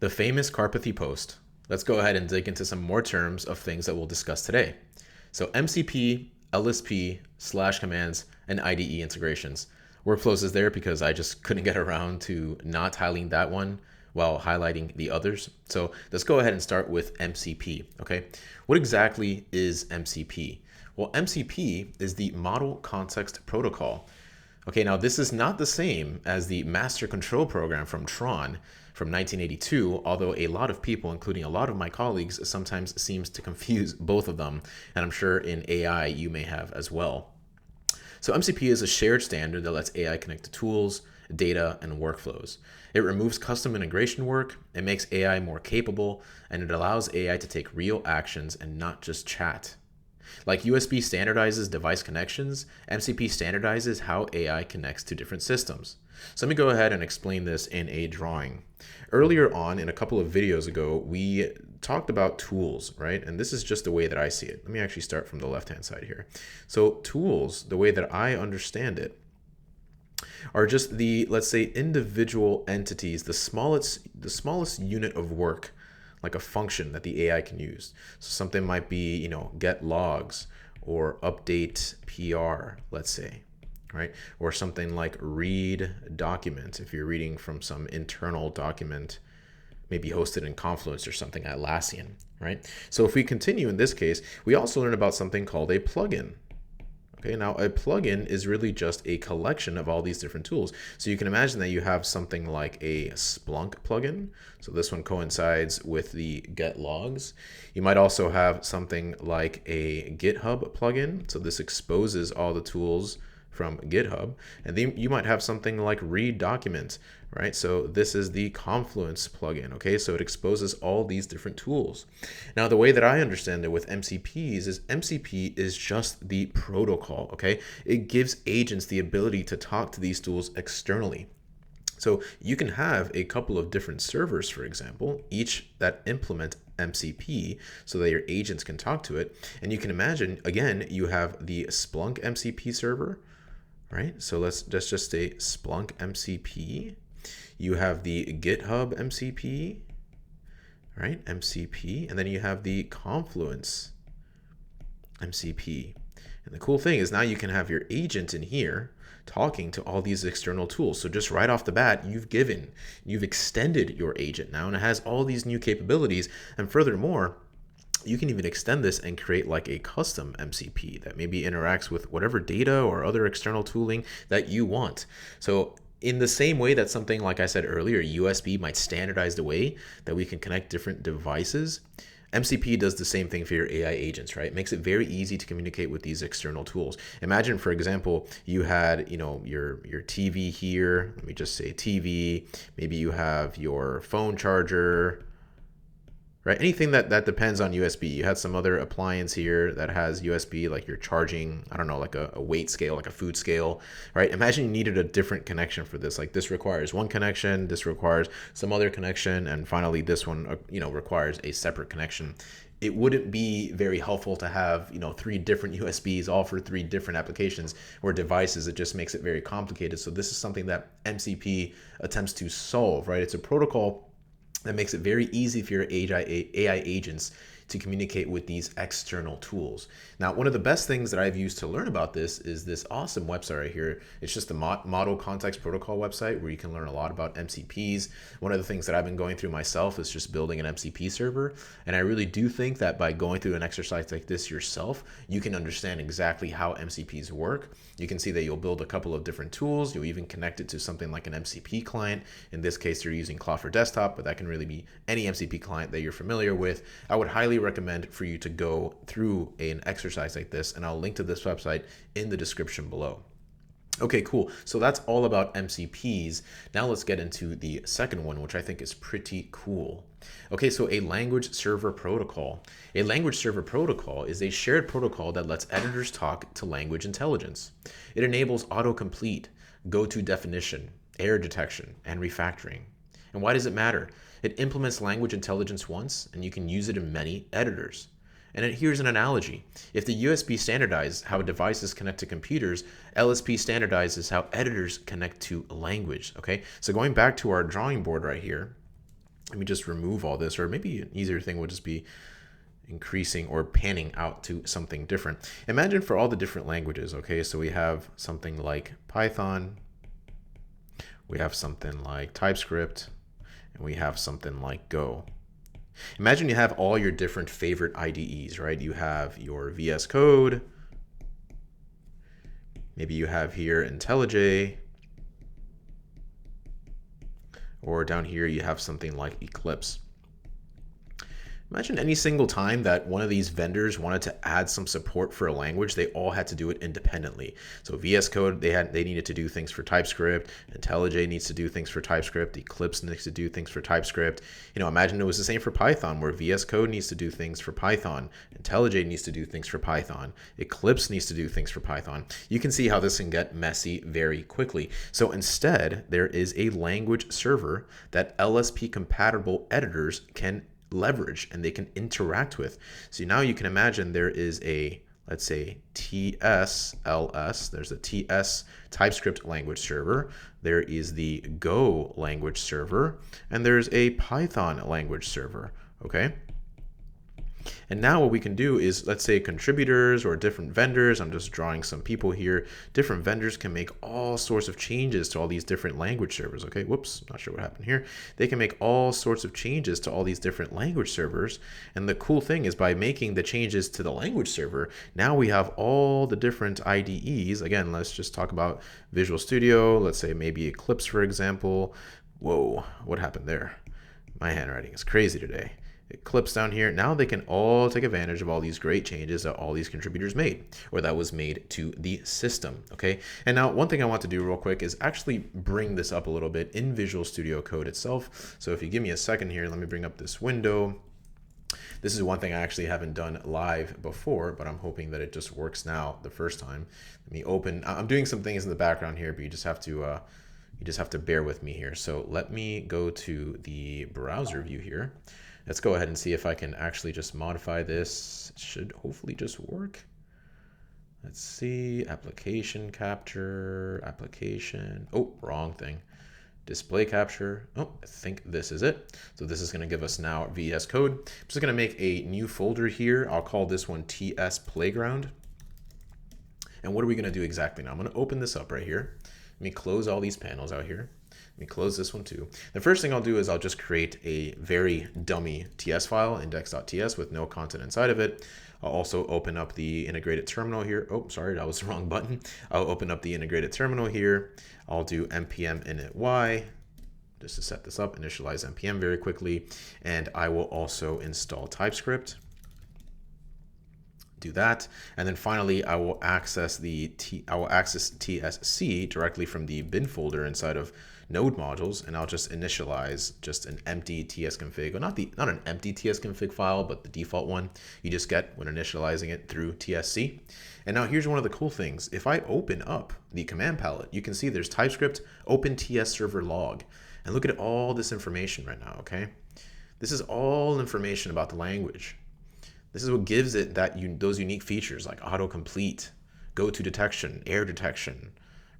The famous Carpathy post. Let's go ahead and dig into some more terms of things that we'll discuss today. So MCP, LSP, slash commands, and IDE integrations. Workflows is there because I just couldn't get around to not highlighting that one while highlighting the others. So let's go ahead and start with MCP, okay? What exactly is MCP? Well, MCP is the Model Context Protocol. Okay, now this is not the same as the Master Control Program from Tron from 1982, although a lot of people, including a lot of my colleagues, sometimes seems to confuse both of them, and I'm sure in AI you may have as well. So MCP is a shared standard that lets AI connect to tools, data, and workflows. It removes custom integration work, it makes AI more capable, and it allows AI to take real actions and not just chat. Like USB standardizes device connections, MCP standardizes how AI connects to different systems. So let me go ahead and explain this in a drawing. Earlier on, in a couple of videos ago, we talked about tools, right? And this is just the way that I see it. Let me actually start from the left-hand side here. So tools, the way that I understand it, are just the, let's say, individual entities, the smallest unit of work, like a function that the AI can use. So something might be, get logs or update PR, let's say, right? Or something like read document, if you're reading from some internal document, maybe hosted in Confluence or something, Atlassian, right? So if we continue in this case, we also learn about something called a plugin. Okay, now a plugin is really just a collection of all these different tools. So you can imagine that you have something like a Splunk plugin. So this one coincides with the get logs. You might also have something like a GitHub plugin. So this exposes all the tools from GitHub. And then you might have something like read document, right? So this is the Confluence plugin, okay? So it exposes all these different tools. Now, the way that I understand it with MCPs is MCP is just the protocol, okay? It gives agents the ability to talk to these tools externally. So you can have a couple of different servers, for example, each that implement MCP so that your agents can talk to it. And you can imagine, again, you have the Splunk MCP server, right? So let's just say Splunk MCP. You have the GitHub MCP, right? MCP. And then you have the Confluence MCP. And the cool thing is now you can have your agent in here talking to all these external tools. So just right off the bat, you've extended your agent now, and it has all these new capabilities. And furthermore, you can even extend this and create like a custom MCP that maybe interacts with whatever data or other external tooling that you want. So in the same way that something, like I said earlier, USB might standardize the way that we can connect different devices, MCP does the same thing for your AI agents, right? It makes it very easy to communicate with these external tools. Imagine, for example, you had, your TV here. Let me just say TV. Maybe you have your phone charger, right? Anything that depends on USB. You had some other appliance here that has USB, like you're charging, I don't know, like a weight scale, like a food scale, right? Imagine you needed a different connection for this. Like this requires one connection, this requires some other connection, and finally this one, requires a separate connection. It wouldn't be very helpful to have, 3 different USBs, all for 3 different applications or devices. It just makes it very complicated. So this is something that MCP attempts to solve, right? It's a protocol that makes it very easy for your AI agents to communicate with these external tools. Now, one of the best things that I've used to learn about this is this awesome website right here. It's just the Model Context Protocol website where you can learn a lot about MCPs. One of the things that I've been going through myself is just building an MCP server. And I really do think that by going through an exercise like this yourself, you can understand exactly how MCPs work. You can see that you'll build a couple of different tools. You'll even connect it to something like an MCP client. In this case, you're using Cloud for Desktop, but that can really be any MCP client that you're familiar with. I would highly recommend for you to go through an exercise like this, and I'll link to this website in the description below. Okay, cool. So that's all about MCPs. Now let's get into the second one, which I think is pretty cool. Okay, so a language server protocol. A language server protocol is a shared protocol that lets editors talk to language intelligence. It enables autocomplete, go-to definition, error detection, and refactoring. And why does it matter? It implements language intelligence once, and you can use it in many editors. And here's an analogy. If the USB standardizes how devices connect to computers, LSP standardizes how editors connect to language, okay? So going back to our drawing board right here, Let me just remove all this, or maybe an easier thing would just be increasing or panning out to something different. Imagine for all the different languages, okay? So we have something like Python, we have something like TypeScript, and we have something like Go. Imagine you have all your different favorite IDEs, right? You have your VS Code, maybe you have here IntelliJ, or down here you have something like Eclipse. Imagine any single time that one of these vendors wanted to add some support for a language, they all had to do it independently. So VS Code, they needed to do things for TypeScript. IntelliJ needs to do things for TypeScript. Eclipse needs to do things for TypeScript. Imagine it was the same for Python, where VS Code needs to do things for Python. IntelliJ needs to do things for Python. Eclipse needs to do things for Python. You can see how this can get messy very quickly. So instead, there is a language server that LSP compatible editors can leverage and they can interact with. So now you can imagine there is a, let's say, TSLS, there's a TS TypeScript language server, there is the Go language server, and there's a Python language server, okay? And now what we can do is, let's say contributors or different vendors, I'm just drawing some people here, different vendors can make all sorts of changes to all these different language servers, okay? Whoops, not sure what happened here. They can make all sorts of changes to all these different language servers. And the cool thing is by making the changes to the language server, now we have all the different IDEs. Again, let's just talk about Visual Studio. Let's say maybe Eclipse, for example. Whoa, what happened there? My handwriting is crazy today. Eclipse down here, now they can all take advantage of all these great changes that all these contributors made, or that was made to the system, okay? And now one thing I want to do real quick is actually bring this up a little bit in Visual Studio Code itself. So if you give me a second here, let me bring up this window. This is one thing I actually haven't done live before, but I'm hoping that it just works now the first time. Let me open, I'm doing some things in the background here, but you just have to bear with me here. So let me go to the browser view here. Let's go ahead and see if I can actually just modify this. It should hopefully just work. Let's see, application capture, application. Oh, wrong thing. Display capture. Oh, I think this is it. So this is going to give us now VS Code. I'm just going to make a new folder here. I'll call this one TS Playground. And what are we going to do exactly now? I'm going to open this up right here. Let me close all these panels out here. Let me close this one too. The first thing I'll do is I'll just create a very dummy TS file, index.ts, with no content inside of it. I'll also open up the integrated terminal here. Oh, sorry, that was the wrong button. I'll open up the integrated terminal here. I'll do npm init just to set this up, initialize npm very quickly. And I will also install TypeScript. Do that, and then finally I will access TSC directly from the bin folder inside of node modules, and I'll just initialize just an empty tsconfig, or not an empty tsconfig file, but the default one you just get when initializing it through TSC. And now here's one of the cool things. If I open up the command palette, you can see there's TypeScript open TS server log, and look at all this information right now. Okay, this is all information about the language. This is what gives it those unique features like autocomplete, go-to detection, error detection,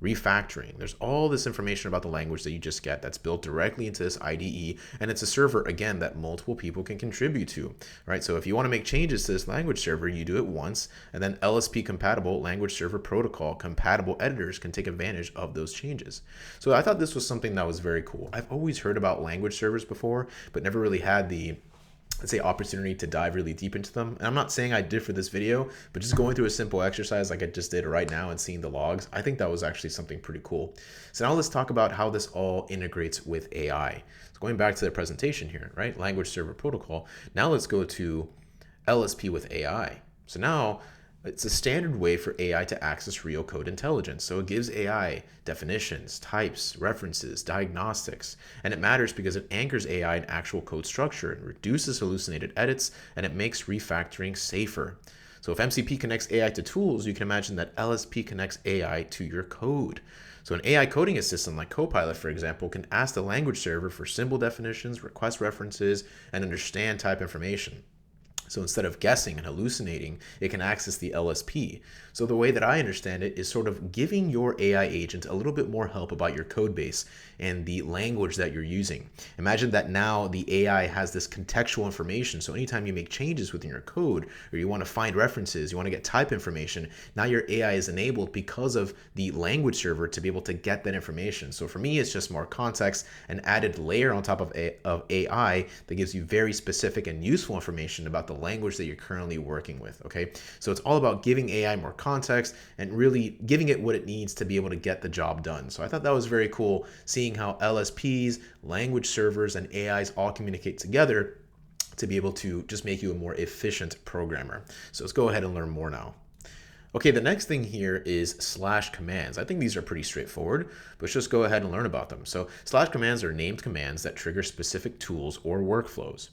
refactoring. There's all this information about the language that you just get that's built directly into this IDE, and it's a server, again, that multiple people can contribute to, right? So if you want to make changes to this language server, you do it once, and then LSP compatible language server protocol compatible editors can take advantage of those changes. So I thought this was something that was very cool. I've always heard about language servers before, but never really had the, let's say, opportunity to dive really deep into them. And I'm not saying I did for this video, but just going through a simple exercise like I just did right now and seeing the logs, I think that was actually something pretty cool. So now let's talk about how this all integrates with AI. So going back to the presentation here, right? Language server protocol. Now let's go to LSP with AI. So now it's a standard way for AI to access real code intelligence. So it gives AI definitions, types, references, diagnostics, and it matters because it anchors AI in actual code structure and reduces hallucinated edits, and it makes refactoring safer. So if MCP connects AI to tools, you can imagine that LSP connects AI to your code. So an AI coding assistant like Copilot, for example, can ask the language server for symbol definitions, request references, and understand type information. So instead of guessing and hallucinating, it can access the LSP. So the way that I understand it is sort of giving your AI agent a little bit more help about your code base and the language that you're using. Imagine that now the AI has this contextual information. So anytime you make changes within your code, or you want to find references, you want to get type information, now your AI is enabled because of the language server to be able to get that information. So for me, it's just more context, an added layer on top of AI that gives you very specific and useful information about the language that you're currently working with. Okay, so it's all about giving AI more context and really giving it what it needs to be able to get the job done. So I thought that was very cool, seeing how LSPs, language servers, and AIs all communicate together to be able to just make you a more efficient programmer. So let's go ahead and learn more now. Okay, the next thing here is slash commands. I think these are pretty straightforward, but let's just go ahead and learn about them. So slash commands are named commands that trigger specific tools or workflows.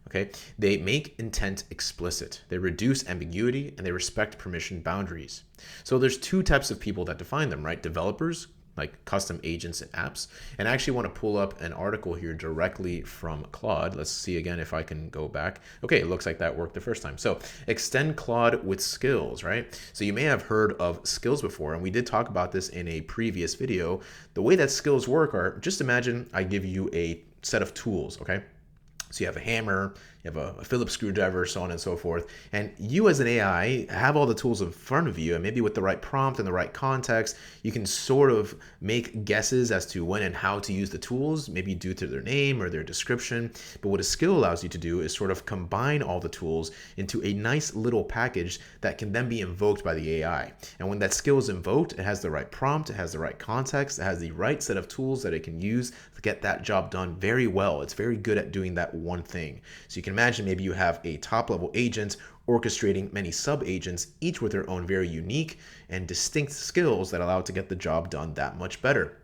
Okay, they make intent explicit, they reduce ambiguity, and they respect permission boundaries. So there's two types of people that define them, right? Developers, like custom agents and apps. And I actually want to pull up an article here directly from Claude. Let's see again if I can go back. Okay, it looks like that worked the first time. So extend Claude with skills, right? So you may have heard of skills before, and we did talk about this in a previous video. The way that skills work are, just imagine I give you a set of tools, okay? So you have a hammer, you have a Phillips screwdriver, so on and so forth. And you as an AI have all the tools in front of you, and maybe with the right prompt and the right context, you can sort of make guesses as to when and how to use the tools, maybe due to their name or their description. But what a skill allows you to do is sort of combine all the tools into a nice little package that can then be invoked by the AI. And when that skill is invoked, it has the right prompt, it has the right context, it has the right set of tools that it can use to get that job done very well. It's very good at doing that one thing. So you can imagine maybe you have a top level agent orchestrating many sub agents, each with their own very unique and distinct skills that allow it to get the job done that much better.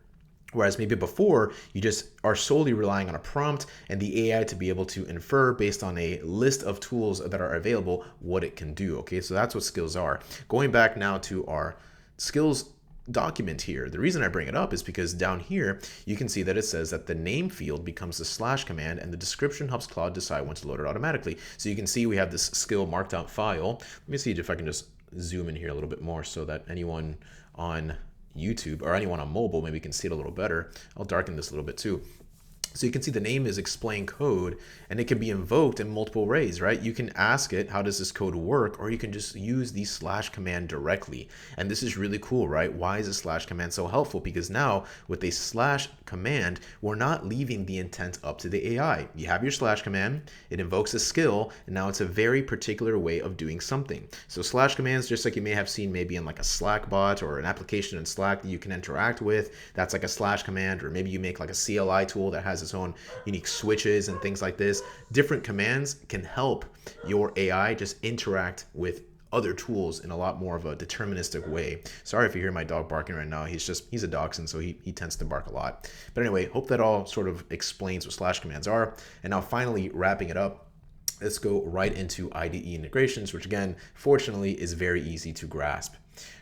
Whereas maybe before, you just are solely relying on a prompt and the AI to be able to infer based on a list of tools that are available what it can do. Okay, so that's what skills are. Going back now to our skills document here. The reason I bring it up is because down here, you can see that it says that the name field becomes the slash command and the description helps Claude decide when to load it automatically. So you can see we have this skill marked out file. Let me see if I can just zoom in here a little bit more so that anyone on YouTube or anyone on mobile maybe can see it a little better. I'll darken this a little bit too. So you can see the name is explain code, and it can be invoked in multiple ways, right? You can ask it, how does this code work? Or you can just use the slash command directly. And this is really cool, right? Why is a slash command so helpful? Because now with a slash command, we're not leaving the intent up to the AI. You have your slash command, it invokes a skill, and now it's a very particular way of doing something. So slash commands, just like you may have seen maybe in like a Slack bot or an application in Slack that you can interact with, that's like a slash command, or maybe you make like a CLI tool that has its own unique switches and things like this. Different commands can help your AI just interact with other tools in a lot more of a deterministic way. Sorry if you hear my dog barking right now. He's a dachshund, so he tends to bark a lot. But anyway, hope that all sort of explains what slash commands are. And now finally wrapping it up, let's go right into IDE integrations, which again, fortunately is very easy to grasp.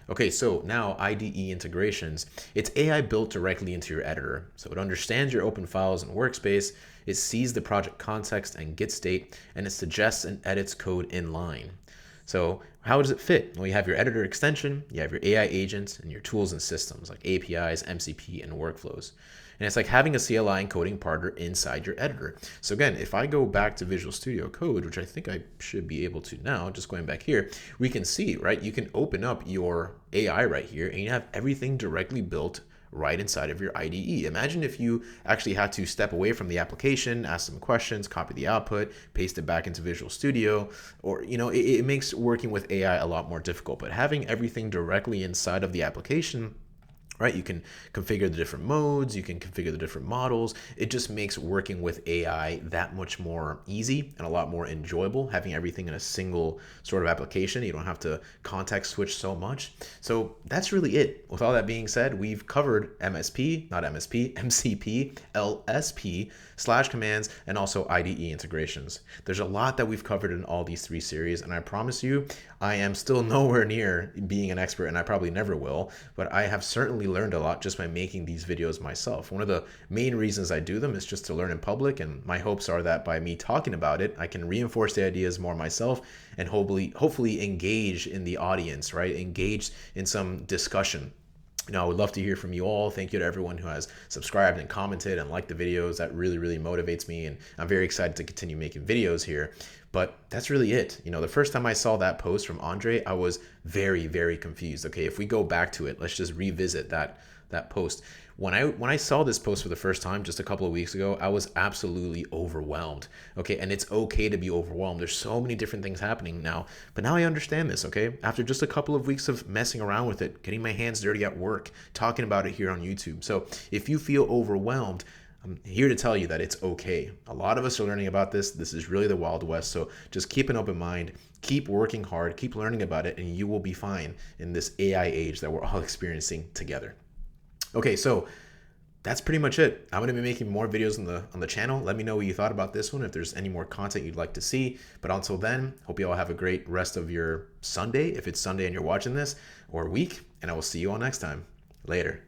Okay, so now IDE integrations, it's AI built directly into your editor. So it understands your open files and workspace, it sees the project context and git state, and it suggests and edits code in line. So how does it fit? Well, you have your editor extension, you have your AI agents, and your tools and systems like APIs, MCP, and workflows. And it's like having a CLI encoding partner inside your editor. So again, if I go back to Visual Studio Code, which I think I should be able to now, just going back here, we can see, right? You can open up your AI right here and you have everything directly built right inside of your IDE. Imagine if you actually had to step away from the application, ask some questions, copy the output, paste it back into Visual Studio, or, it makes working with AI a lot more difficult. But having everything directly inside of the application, right? You can configure the different modes, you can configure the different models. It just makes working with AI that much more easy and a lot more enjoyable, having everything in a single sort of application. You don't have to context switch so much. So that's really it. With all that being said, we've covered MCP, LSP, slash commands, and also IDE integrations. There's a lot that we've covered in all these three series, and I promise you, I am still nowhere near being an expert, and I probably never will, but I have certainly definitely learned a lot just by making these videos myself. One of the main reasons I do them is just to learn in public, and my hopes are that by me talking about it, I can reinforce the ideas more myself and hopefully engage in the audience, right? Engage in some discussion. I would love to hear from you all. Thank you to everyone who has subscribed and commented and liked the videos. That really, really motivates me, and I'm very excited to continue making videos here. But that's really it. The first time I saw that post from Andre, I was very, very confused. Okay, if we go back to it, let's just revisit that post. When I saw this post for the first time just a couple of weeks ago, I was absolutely overwhelmed. Okay, and it's okay to be overwhelmed. There's so many different things happening now, but now I understand this. Okay, after just a couple of weeks of messing around with it, getting my hands dirty at work, talking about it here on YouTube. So if you feel overwhelmed, I'm here to tell you that it's okay. A lot of us are learning about this. This is really the Wild West. So just keep an open mind, keep working hard, keep learning about it, and you will be fine in this AI age that we're all experiencing together. Okay, so that's pretty much it. I'm going to be making more videos on the channel. Let me know what you thought about this one, if there's any more content you'd like to see. But until then, hope you all have a great rest of your Sunday, if it's Sunday and you're watching this, or week, and I will see you all next time. Later.